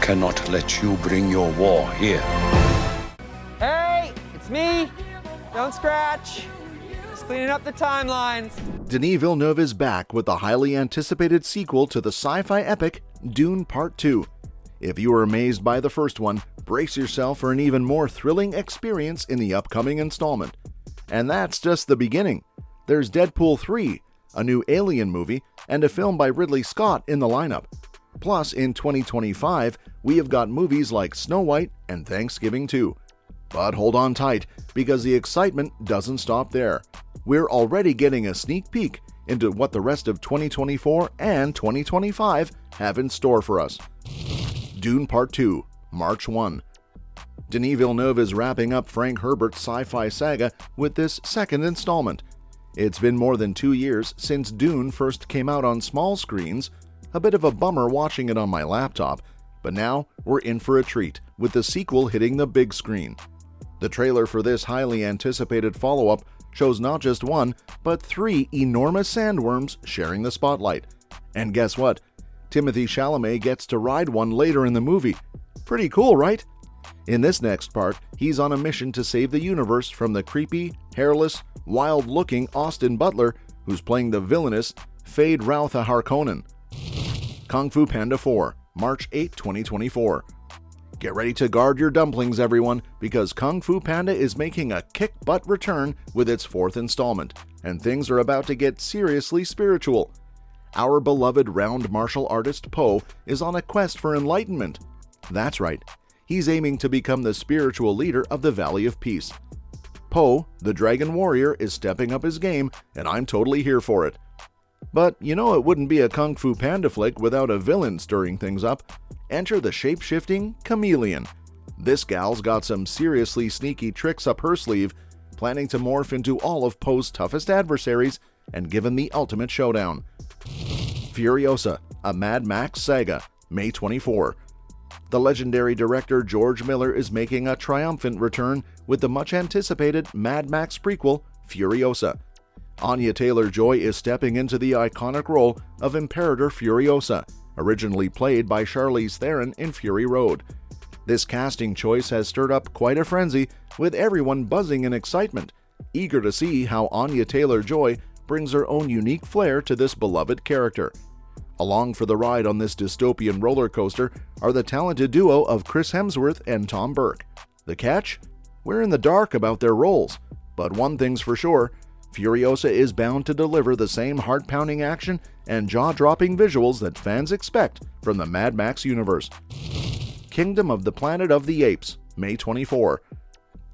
cannot let you bring your war here. Hey, it's me. Don't scratch. Just cleaning up the timelines. Denis Villeneuve is back with the highly anticipated sequel to the sci-fi epic Dune Part 2. If you were amazed by the first one, brace yourself for an even more thrilling experience in the upcoming installment. And that's just the beginning. There's Deadpool 3, a new Alien movie, and a film by Ridley Scott in the lineup. Plus, in 2025, we have got movies like Snow White and Thanksgiving 2. But hold on tight, because the excitement doesn't stop there. We're already getting a sneak peek into what the rest of 2024 and 2025 have in store for us. Dune Part 2, March 1. Denis Villeneuve is wrapping up Frank Herbert's sci-fi saga with this second installment. It's been more than 2 years since Dune first came out on small screens, a bit of a bummer watching it on my laptop, but now we're in for a treat with the sequel hitting the big screen. The trailer for this highly anticipated follow-up shows not just one, but 3 enormous sandworms sharing the spotlight. And guess what? Timothée Chalamet gets to ride one later in the movie. Pretty cool, right? In this next part, he's on a mission to save the universe from the creepy, hairless, wild-looking Austin Butler, who's playing the villainous Fade Routha Harkonnen. Kung Fu Panda 4, March 8, 2024. Get ready to guard your dumplings, everyone, because Kung Fu Panda is making a kick-butt return with its 4th installment, and things are about to get seriously spiritual. Our beloved round martial artist Po is on a quest for enlightenment. That's right, he's aiming to become the spiritual leader of the Valley of Peace. Po, the Dragon Warrior, is stepping up his game, and I'm totally here for it. But you know it wouldn't be a Kung Fu Panda flick without a villain stirring things up. Enter the shape-shifting Chameleon. This gal's got some seriously sneaky tricks up her sleeve, planning to morph into all of Po's toughest adversaries and give him the ultimate showdown. Furiosa, a Mad Max saga, May 24. The legendary director George Miller is making a triumphant return with the much-anticipated Mad Max prequel, Furiosa. Anya Taylor-Joy is stepping into the iconic role of Imperator Furiosa, originally played by Charlize Theron in Fury Road. This casting choice has stirred up quite a frenzy, with everyone buzzing in excitement, eager to see how Anya Taylor-Joy brings her own unique flair to this beloved character. Along for the ride on this dystopian roller coaster are the talented duo of Chris Hemsworth and Tom Burke. The catch? We're in the dark about their roles, but one thing's for sure, Furiosa is bound to deliver the same heart-pounding action and jaw-dropping visuals that fans expect from the Mad Max universe. Kingdom of the Planet of the Apes, May 24.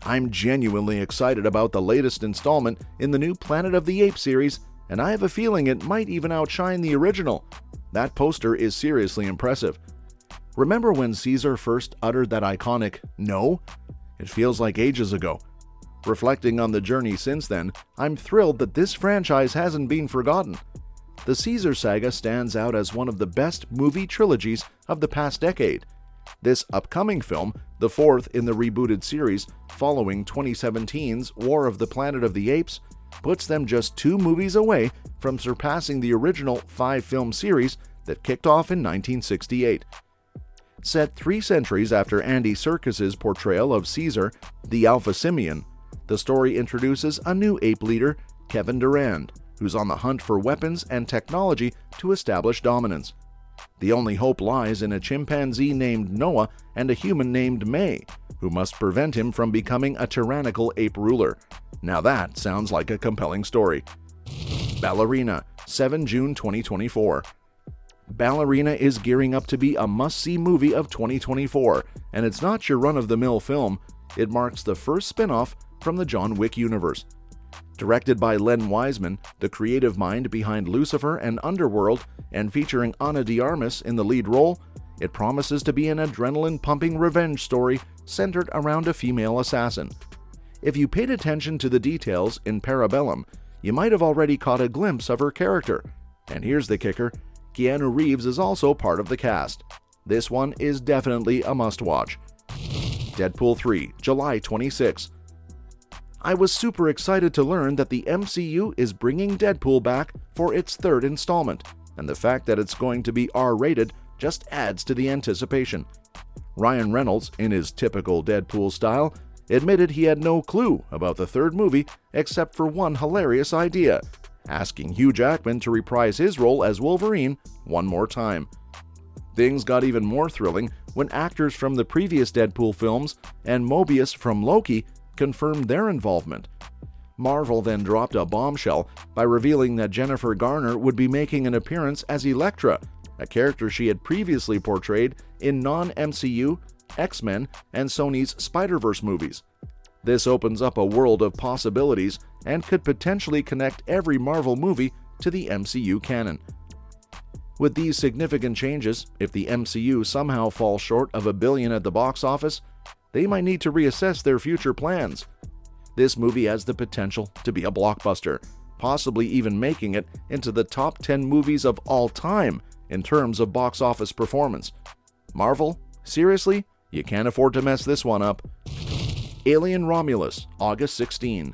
I'm genuinely excited about the latest installment in the new Planet of the Apes series, and I have a feeling it might even outshine the original. That poster is seriously impressive. Remember when Caesar first uttered that iconic "no"? It feels like ages ago. Reflecting on the journey since then, I'm thrilled that this franchise hasn't been forgotten. The Caesar saga stands out as one of the best movie trilogies of the past decade. This upcoming film, the 4th in the rebooted series, following 2017's War of the Planet of the Apes, puts them just 2 movies away from surpassing the original 5-film series that kicked off in 1968. Set 3 centuries after Andy Serkis's portrayal of Caesar, the Alpha Simian, the story introduces a new ape leader, Kevin Durand, who's on the hunt for weapons and technology to establish dominance. The only hope lies in a chimpanzee named Noah and a human named May, who must prevent him from becoming a tyrannical ape ruler. Now that sounds like a compelling story. Ballerina, 7 June 2024. Ballerina is gearing up to be a must-see movie of 2024, and it's not your run-of-the-mill film. It marks the first spin-off from the John Wick universe. Directed by Len Wiseman, the creative mind behind Lucifer and Underworld, and featuring Ana de Armas in the lead role, it promises to be an adrenaline-pumping revenge story centered around a female assassin. If you paid attention to the details in Parabellum, you might have already caught a glimpse of her character. And here's the kicker, Keanu Reeves is also part of the cast. This one is definitely a must-watch. Deadpool 3, July 26. I was super excited to learn that the MCU is bringing Deadpool back for its 3rd installment, and the fact that it's going to be R-rated just adds to the anticipation. Ryan Reynolds, in his typical Deadpool style, admitted he had no clue about the third movie except for one hilarious idea: asking Hugh Jackman to reprise his role as Wolverine one more time. Things got even more thrilling when actors from the previous Deadpool films and Mobius from Loki confirmed their involvement. Marvel then dropped a bombshell by revealing that Jennifer Garner would be making an appearance as Elektra, a character she had previously portrayed in non-MCU, X-Men, and Sony's Spider-Verse movies. This opens up a world of possibilities and could potentially connect every Marvel movie to the MCU canon. With these significant changes, if the MCU somehow falls short of $1 billion at the box office, they might need to reassess their future plans. This movie has the potential to be a blockbuster, possibly even making it into the top 10 movies of all time in terms of box office performance. Marvel, seriously? You can't afford to mess this one up. Alien Romulus, August 16.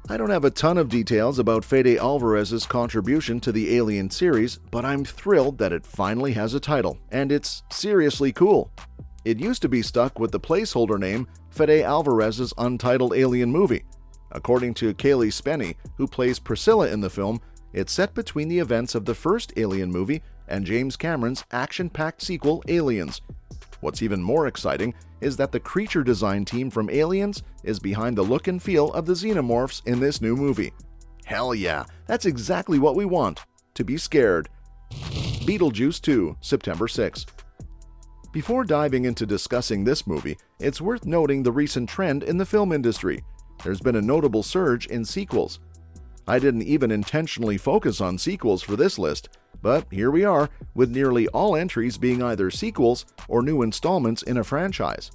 I don't have a ton of details about Fede Alvarez's contribution to the Alien series, but I'm thrilled that it finally has a title, and it's seriously cool. It used to be stuck with the placeholder name Fede Alvarez's untitled Alien movie. According to Kaylee Spenny, who plays Priscilla in the film, it's set between the events of the first Alien movie and James Cameron's action-packed sequel, Aliens. What's even more exciting is that the creature design team from Aliens is behind the look and feel of the xenomorphs in this new movie. Hell yeah, that's exactly what we want, to be scared. Beetlejuice 2, September 6. Before diving into discussing this movie, it's worth noting the recent trend in the film industry. There's been a notable surge in sequels. I didn't even intentionally focus on sequels for this list, but here we are, with nearly all entries being either sequels or new installments in a franchise.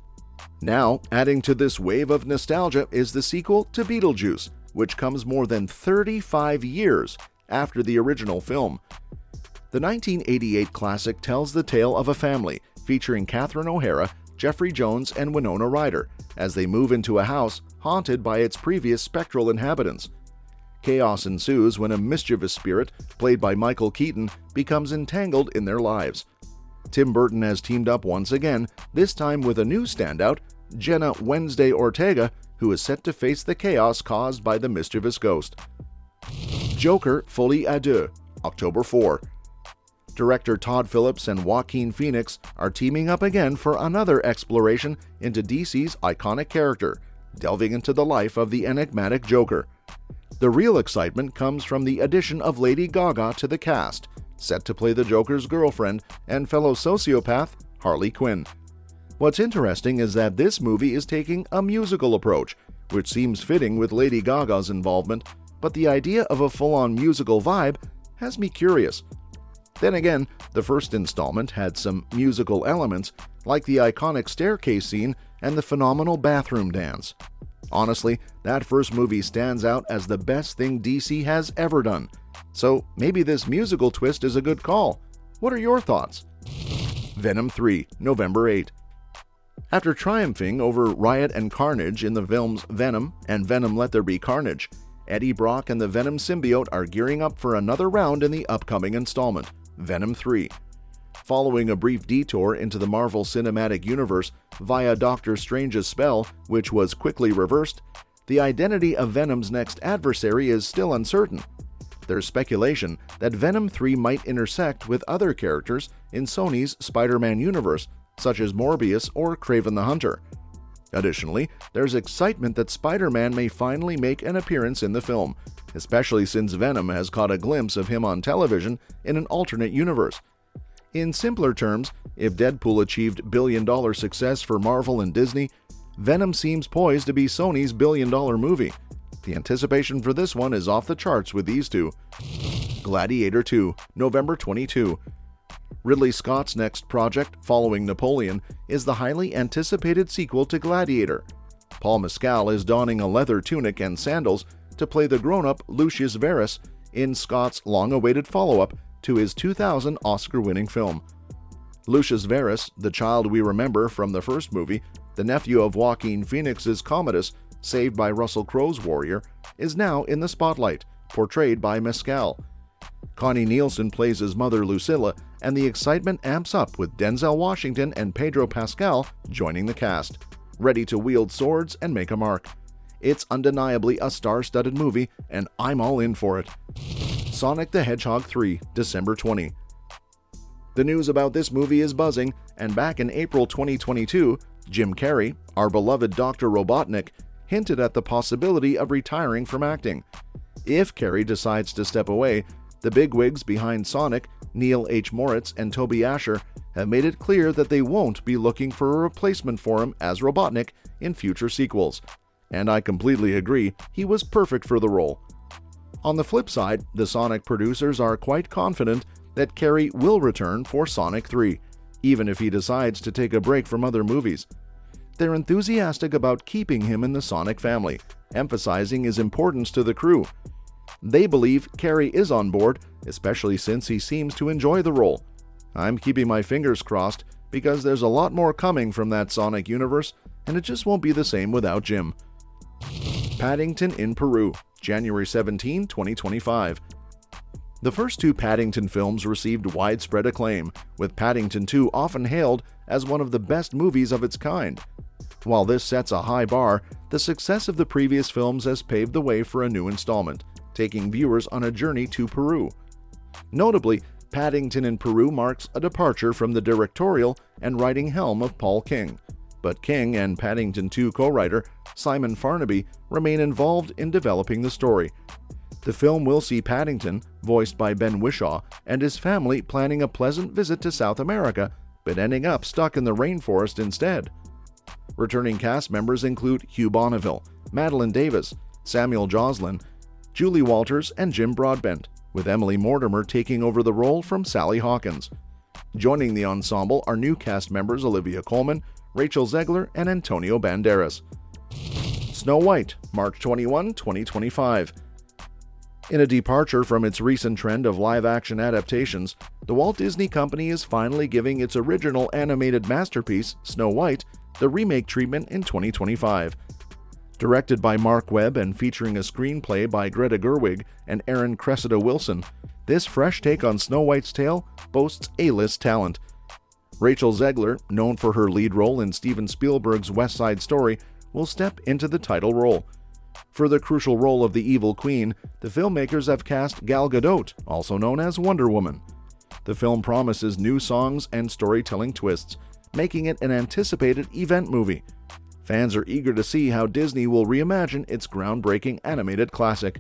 Now, adding to this wave of nostalgia is the sequel to Beetlejuice, which comes more than 35 years after the original film. The 1988 classic tells the tale of a family featuring Catherine O'Hara, Jeffrey Jones, and Winona Ryder as they move into a house haunted by its previous spectral inhabitants. Chaos ensues when a mischievous spirit, played by Michael Keaton, becomes entangled in their lives. Tim Burton has teamed up once again, this time with a new standout, Jenna Wednesday Ortega, who is set to face the chaos caused by the mischievous ghost. Joker Folie à Deux, October 4. Director Todd Phillips and Joaquin Phoenix are teaming up again for another exploration into DC's iconic character, delving into the life of the enigmatic Joker. The real excitement comes from the addition of Lady Gaga to the cast, set to play the Joker's girlfriend and fellow sociopath Harley Quinn. What's interesting is that this movie is taking a musical approach, which seems fitting with Lady Gaga's involvement, but the idea of a full-on musical vibe has me curious. Then again, the first installment had some musical elements, like the iconic staircase scene and the phenomenal bathroom dance. Honestly, that first movie stands out as the best thing DC has ever done. So maybe this musical twist is a good call. What are your thoughts? Venom III, November 8. After triumphing over Riot and Carnage in the films Venom and Venom Let There Be Carnage, Eddie Brock and the Venom symbiote are gearing up for another round in the upcoming installment, Venom III. Following a brief detour into the Marvel Cinematic Universe via Doctor Strange's spell, which was quickly reversed, the identity of Venom's next adversary is still uncertain. There's speculation that Venom 3 might intersect with other characters in Sony's Spider-Man universe, such as Morbius or Kraven the Hunter. Additionally, there's excitement that Spider-Man may finally make an appearance in the film, especially since Venom has caught a glimpse of him on television in an alternate universe. In simpler terms, if Deadpool achieved billion-dollar success for Marvel and Disney, Venom seems poised to be Sony's billion-dollar movie. The anticipation for this one is off the charts with these two. Gladiator 2, November 22. Ridley Scott's next project, following Napoleon, is the highly anticipated sequel to Gladiator. Paul Mescal is donning a leather tunic and sandals to play the grown-up Lucius Verus in Scott's long-awaited follow-up to his 2000 Oscar-winning film. Lucius Verus, the child we remember from the first movie, the nephew of Joaquin Phoenix's Commodus, saved by Russell Crowe's warrior, is now in the spotlight, portrayed by Mescal. Connie Nielsen plays his mother Lucilla, and the excitement amps up with Denzel Washington and Pedro Pascal joining the cast, ready to wield swords and make a mark. It's undeniably a star-studded movie, and I'm all in for it. Sonic the Hedgehog 3, December 20. The news about this movie is buzzing, and back in April 2022, Jim Carrey, our beloved Dr. Robotnik, hinted at the possibility of retiring from acting. If Carrey decides to step away, the bigwigs behind Sonic, Neil H. Moritz and Toby Asher, have made it clear that they won't be looking for a replacement for him as Robotnik in future sequels. And I completely agree, he was perfect for the role. On the flip side, the Sonic producers are quite confident that Carrey will return for Sonic 3, even if he decides to take a break from other movies. They're enthusiastic about keeping him in the Sonic family, emphasizing his importance to the crew. They believe Carrey is on board, especially since he seems to enjoy the role. I'm keeping my fingers crossed because there's a lot more coming from that Sonic universe, and it just won't be the same without Jim. Paddington in Peru, January 17, 2025. The first two Paddington films received widespread acclaim, with Paddington 2 often hailed as one of the best movies of its kind. While this sets a high bar, the success of the previous films has paved the way for a new installment, taking viewers on a journey to Peru. Notably, Paddington in Peru marks a departure from the directorial and writing helm of Paul King, but King and Paddington 2 co-writer Simon Farnaby remain involved in developing the story. The film will see Paddington, voiced by Ben Whishaw, and his family planning a pleasant visit to South America, but ending up stuck in the rainforest instead. Returning cast members include Hugh Bonneville, Madeline Davis, Samuel Joslin, Julie Walters, and Jim Broadbent, with Emily Mortimer taking over the role from Sally Hawkins. Joining the ensemble are new cast members Olivia Colman, Rachel Zegler, and Antonio Banderas. Snow White, March 21, 2025. In a departure from its recent trend of live-action adaptations, the Walt Disney Company is finally giving its original animated masterpiece, Snow White, the remake treatment in 2025. Directed by Mark Webb and featuring a screenplay by Greta Gerwig and Aaron Cressida Wilson, this fresh take on Snow White's tale boasts A-list talent. Rachel Zegler, known for her lead role in Steven Spielberg's West Side Story, will step into the title role. For the crucial role of the Evil Queen, the filmmakers have cast Gal Gadot, also known as Wonder Woman. The film promises new songs and storytelling twists, making it an anticipated event movie. Fans are eager to see how Disney will reimagine its groundbreaking animated classic.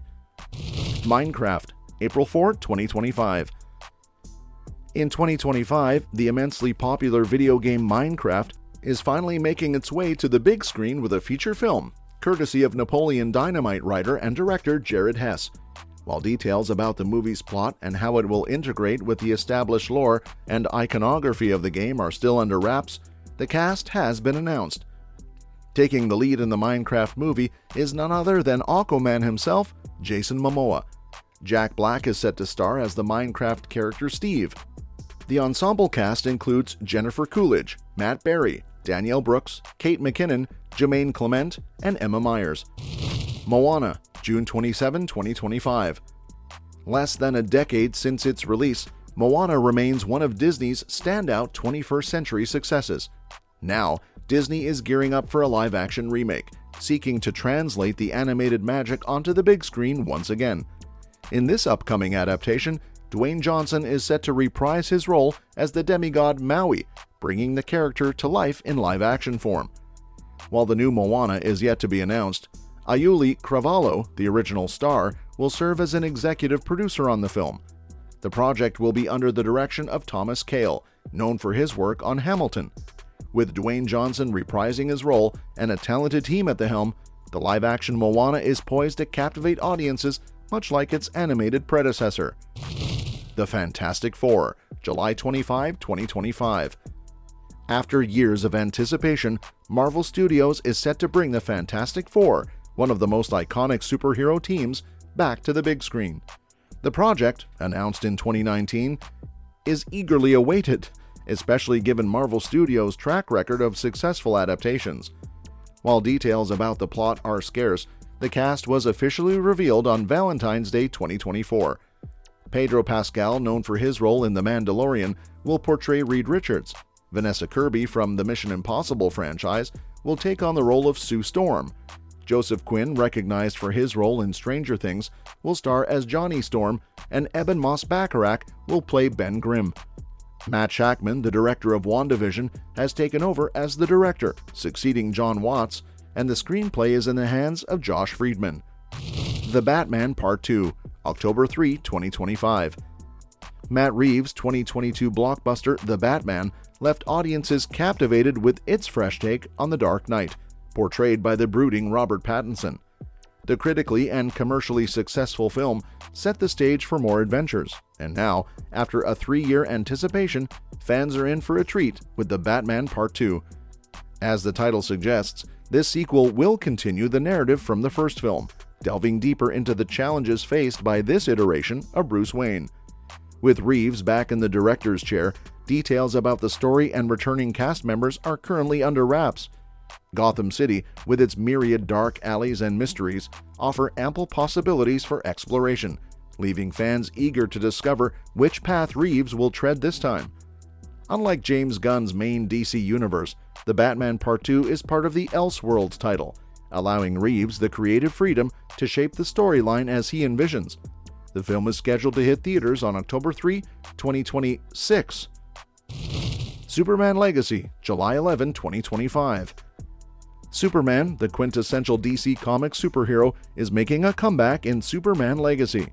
Minecraft, April 4, 2025. In 2025, the immensely popular video game Minecraft is finally making its way to the big screen with a feature film, courtesy of Napoleon Dynamite writer and director Jared Hess. While details about the movie's plot and how it will integrate with the established lore and iconography of the game are still under wraps, the cast has been announced. Taking the lead in the Minecraft movie is none other than Aquaman himself, Jason Momoa. Jack Black is set to star as the Minecraft character Steve. The ensemble cast includes Jennifer Coolidge, Matt Berry, Danielle Brooks, Kate McKinnon, Jermaine Clement, and Emma Myers. Moana, June 27, 2025. Less than a decade since its release, Moana remains one of Disney's standout 21st century successes. Now, Disney is gearing up for a live-action remake, seeking to translate the animated magic onto the big screen once again. In this upcoming adaptation, Dwayne Johnson is set to reprise his role as the demigod Maui, bringing the character to life in live-action form. While the new Moana is yet to be announced, Ayuli Cravalho, the original star, will serve as an executive producer on the film. The project will be under the direction of Thomas Kail, known for his work on Hamilton. With Dwayne Johnson reprising his role and a talented team at the helm, the live-action Moana is poised to captivate audiences much like its animated predecessor. The Fantastic Four, July 25, 2025. After years of anticipation, Marvel Studios is set to bring the Fantastic Four, one of the most iconic superhero teams, back to the big screen. The project, announced in 2019, is eagerly awaited, especially given Marvel Studios' track record of successful adaptations. While details about the plot are scarce, the cast was officially revealed on Valentine's Day 2024. Pedro Pascal, known for his role in The Mandalorian, will portray Reed Richards. Vanessa Kirby from the Mission Impossible franchise will take on the role of Sue Storm. Joseph Quinn, recognized for his role in Stranger Things, will star as Johnny Storm, and Eben Moss-Bacharach will play Ben Grimm. Matt Shakman, the director of WandaVision, has taken over as the director, succeeding John Watts, and the screenplay is in the hands of Josh Friedman. The Batman Part 2, October 3, 2025. Matt Reeves' 2022 blockbuster The Batman left audiences captivated with its fresh take on the Dark Knight, portrayed by the brooding Robert Pattinson. The critically and commercially successful film set the stage for more adventures, and now, after a 3-year anticipation, fans are in for a treat with The Batman Part 2. As the title suggests, this sequel will continue the narrative from the first film, delving deeper into the challenges faced by this iteration of Bruce Wayne. With Reeves back in the director's chair, details about the story and returning cast members are currently under wraps. Gotham City, with its myriad dark alleys and mysteries, offer ample possibilities for exploration, leaving fans eager to discover which path Reeves will tread this time. Unlike James Gunn's main DC universe, The Batman Part 2 is part of the Elseworlds title, allowing Reeves the creative freedom to shape the storyline as he envisions. The film is scheduled to hit theaters on October 3, 2026. Superman Legacy, July 11, 2025. Superman, the quintessential DC Comics superhero, is making a comeback in Superman Legacy.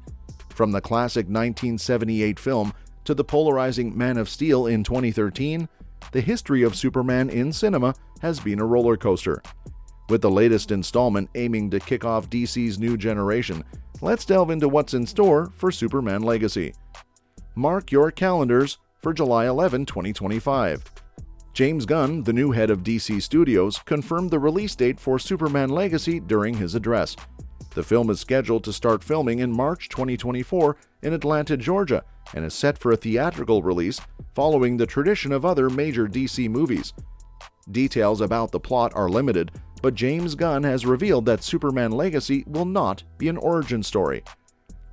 From the classic 1978 film to the polarizing Man of Steel in 2013, the history of Superman in cinema has been a roller coaster. With the latest installment aiming to kick off DC's new generation, let's delve into what's in store for Superman Legacy. Mark your calendars for July 11, 2025. James Gunn, the new head of DC Studios, confirmed the release date for Superman Legacy during his address. The film is scheduled to start filming in March 2024 in Atlanta, Georgia, and is set for a theatrical release following the tradition of other major DC movies. Details about the plot are limited, but James Gunn has revealed that Superman Legacy will not be an origin story.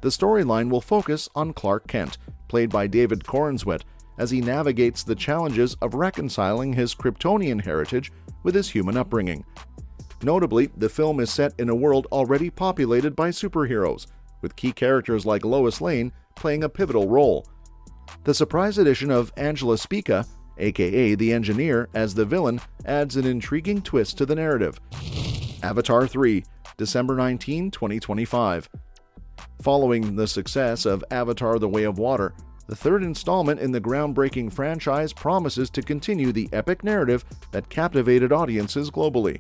The storyline will focus on Clark Kent, played by David Corenswet, as he navigates the challenges of reconciling his Kryptonian heritage with his human upbringing. Notably, the film is set in a world already populated by superheroes, with key characters like Lois Lane playing a pivotal role. The surprise addition of Angela Spica, aka the Engineer, as the villain adds an intriguing twist to the narrative. Avatar 3, December 19, 2025. Following the success of Avatar: The Way of Water, the third installment in the groundbreaking franchise promises to continue the epic narrative that captivated audiences globally.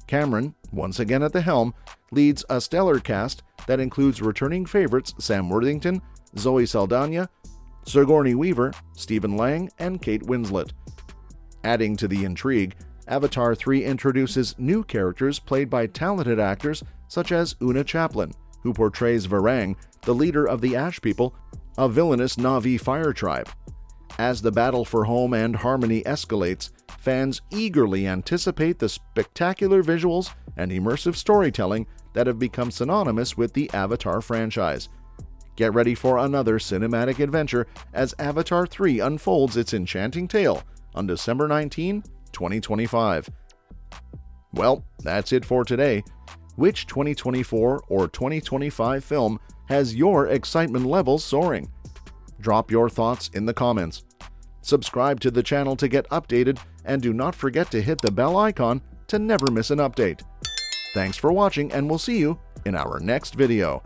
Cameron, once again at the helm, leads a stellar cast that includes returning favorites Sam Worthington, Zoe Saldana, Sigourney Weaver, Stephen Lang, and Kate Winslet. Adding to the intrigue, Avatar 3 introduces new characters played by talented actors such as Una Chaplin, who portrays Varang, the leader of the Ash People, a villainous Na'vi fire tribe. As the battle for home and harmony escalates, fans eagerly anticipate the spectacular visuals and immersive storytelling that have become synonymous with the Avatar franchise. Get ready for another cinematic adventure as Avatar 3 unfolds its enchanting tale on December 19, 2025. Well, that's it for today. Which 2024 or 2025 film has your excitement levels soaring? Drop your thoughts in the comments. Subscribe to the channel to get updated, and do not forget to hit the bell icon to never miss an update. Thanks for watching, and we'll see you in our next video.